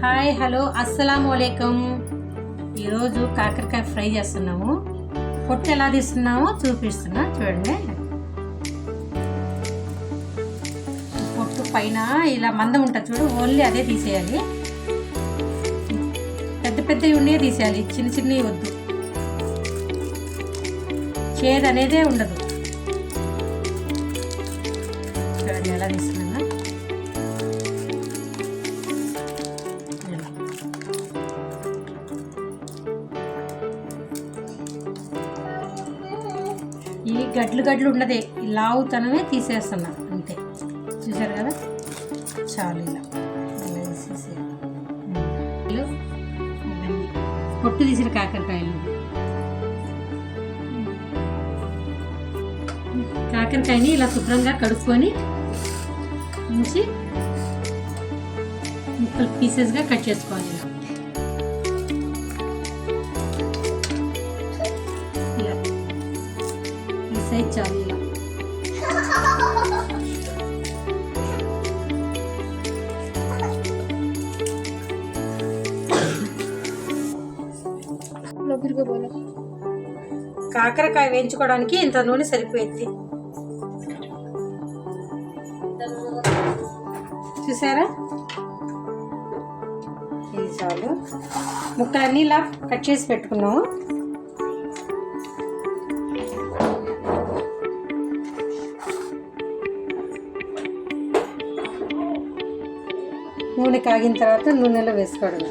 Hi hello అస్సలాము అలైకుం. ఈరోజు కాకరకాయ ఫ్రై చేస్తున్నాము. పొట్టు ఎలా తీస్తున్నామో చూపిస్తున్నా చూడండి. పొట్టు పైన ఇలా మందం ఉంటుంది చూడు, ఓన్లీ అదే తీసేయాలి. పెద్ద పెద్దవి ఉన్నే తీసేయాలి, చిన్న చిన్నవి వద్దు. చేదు అనేదే ఉండదు. చూడండి ఎలా తీస్తున్నా. ఈ గడ్లు ఉన్నదే ఈ లావుతనమే తీసేస్తున్నా అంతే. చూసారు కదా, చాలు ఇలా పొట్టు తీసిన కాకరకాయలు. కాకరకాయని ఇలా శుభ్రంగా కడుక్కొని ఉంచి ముక్కలు పీసెస్గా కట్ చేసుకోవాలి. సైజ్ చాలు ఇలా. కాకరకాయ వేయించుకోవడానికి ఇంత నూనె సరిపోయింది. చూసారా, ఇది చాలు. ముక్కలన్నీ ఇలా కట్ చేసి పెట్టుకున్నాము. నూనె కాగిన తర్వాత నూనెలో వేసుకోవడం.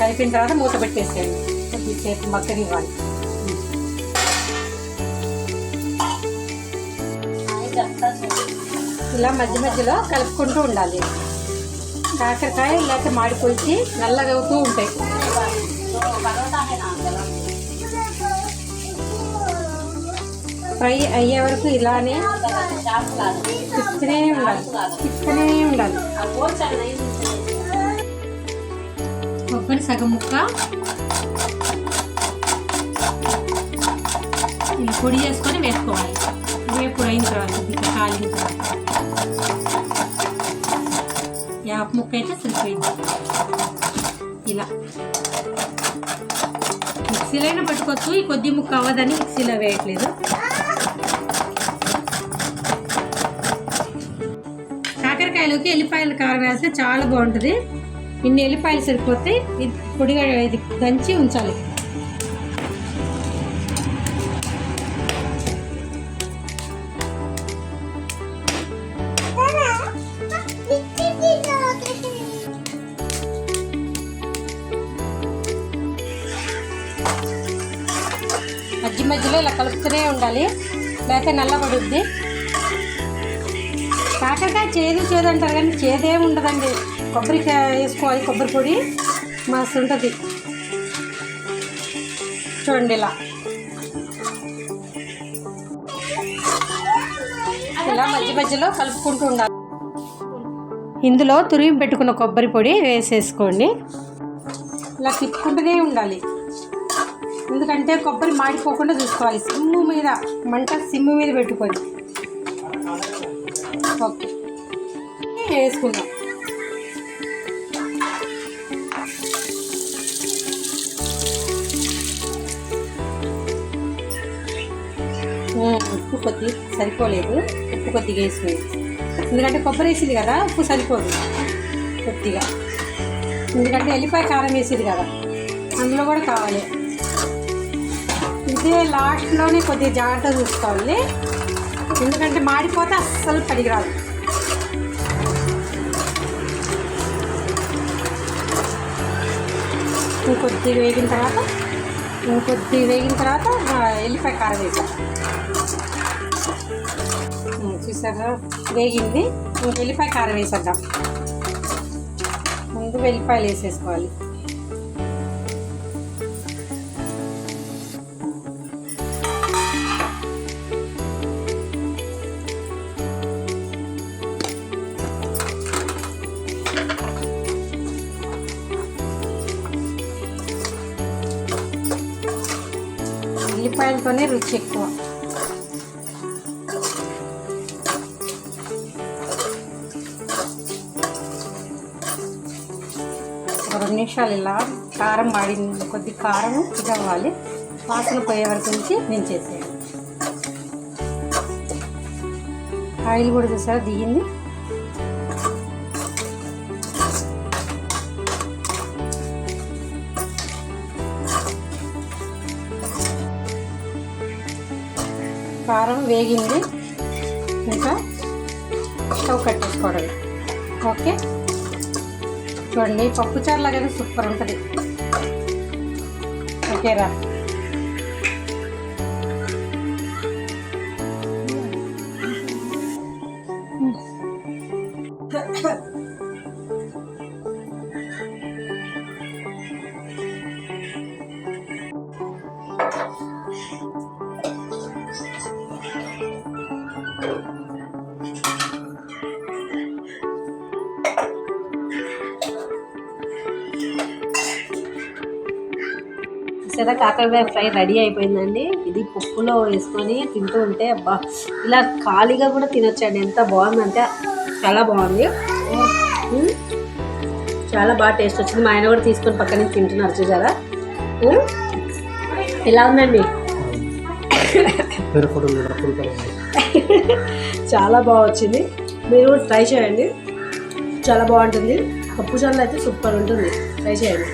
కలిపిన తర్వాత మూత పెట్టేసేయండి, కొద్దిసేపు మగ్గనివ్వాలి. ఇలా మధ్య మధ్యలో కలుపుకుంటూ ఉండాలి. కాకరకాయ లేకపోతే మాడిపోయి నల్లగా అవుతూ ఉంటాయి. ఫ్రై అయ్యే వరకు ఇలానే తిప్పుతూనే ఉండాలి. కొబ్బరి సగం ముక్క ఇలా పొడి చేసుకొని వేసుకోవాలి. వేపుడు అయిన తర్వాత కాలిన తర్వాత యాప ముక్క అయితే సరిపోయింది. ఇలా మిక్సీలో అయినా పట్టుకోవచ్చు. ఈ కొద్ది ముక్క అవ్వదని మిక్సీలో వేయట్లేదు. కాకరకాయలోకి ఎల్లిపాయల కారం వేస్తే చాలా బాగుంటుంది. ఇన్ని ఎల్లిపాయలు సరిపోతే పొడిగా ఇది దంచి ఉంచాలి. మధ్యలో ఇలా కలుపుతూనే ఉండాలి, లేకపోతే నల్లబడుద్ది. కాకరకాయ చేదు అంటారు కానీ చేదేమి ఉండదండి. కొబ్బరికాయ వేసుకోవాలి, కొబ్బరి పొడి మస్తు ఉంటుంది. చూడండి ఇలా మధ్యలో కలుపుకుంటూ ఉండాలి. ఇందులో తురిమి పెట్టుకున్న కొబ్బరి పొడి వేసేసుకోండి. ఇలా తిప్పుకుంటూనే ఉండాలి, ఎందుకంటే కొబ్బరి మాడిపోకుండా చూసుకోవాలి. సిమ్ము మీద పెట్టుకొని ఓకే వేసుకుందాం. ఉప్పు కొద్దిగా సరిపోలేదు, ఉప్పు కొద్దిగా వేసుకుంది. ఎందుకంటే కొబ్బరి వేసింది కదా, ఉప్పు సరిపోదు కొద్దిగా. ఎందుకంటే ఎల్లిపాయ కారం వేసేది కదా, అందులో కూడా కావాలి. ఇదే లాస్ట్లోనే కొద్దిగా జాగ్రత్తగా చూసుకోవాలి, ఎందుకంటే మాడిపోతే అస్సలు పనికిరాదు. ఇంకొద్దిగా వేగిన తర్వాత ఎల్లిపాయ కారం వేసాం. చూసారా, వేగింది. ఎల్లిపాయ కారం వేసేద్దాం. ముందు వెల్లిపాయలు వేసేసుకోవాలి. ఉల్లిపాయలతోనే రుచి ఎక్కువ. ఒక 2 నిమిషాలు ఇలా కారం వాడింది, కొద్ది కారం ఇది అవ్వాలి, వాసన పోయే వరకు నుంచి దించేసేయాలి. ఆయిల్ కూడా చూసారా దిగింది. కారం వేగింది, ఇంకా స్టవ్ కట్టేసుకోవడం. ఓకే చూడండి, పప్పుచారు లాగానే సూపర్ ఉంటుంది. ఓకేరా. సరే, కాకరకాయ ఫ్రై రెడీ అయిపోయిందండి. ఇది పప్పులో వేసుకొని తింటూ ఉంటే అబ్బా, ఇలా ఖాళీగా కూడా తినొచ్చండి. ఎంత బాగుందంటే చాలా బాగుంది, చాలా బాగా టేస్ట్ వచ్చింది. మా ఆయన కూడా తీసుకొని పక్కన నుంచి తింటున్నారు చూసారా. ఎలా ఉందండి? చాలా బాగా వచ్చింది. మీరు ట్రై చేయండి, చాలా బాగుంటుంది. పప్పు చారులో అయితే సూపర్ ఉంటుంది, ట్రై చేయండి.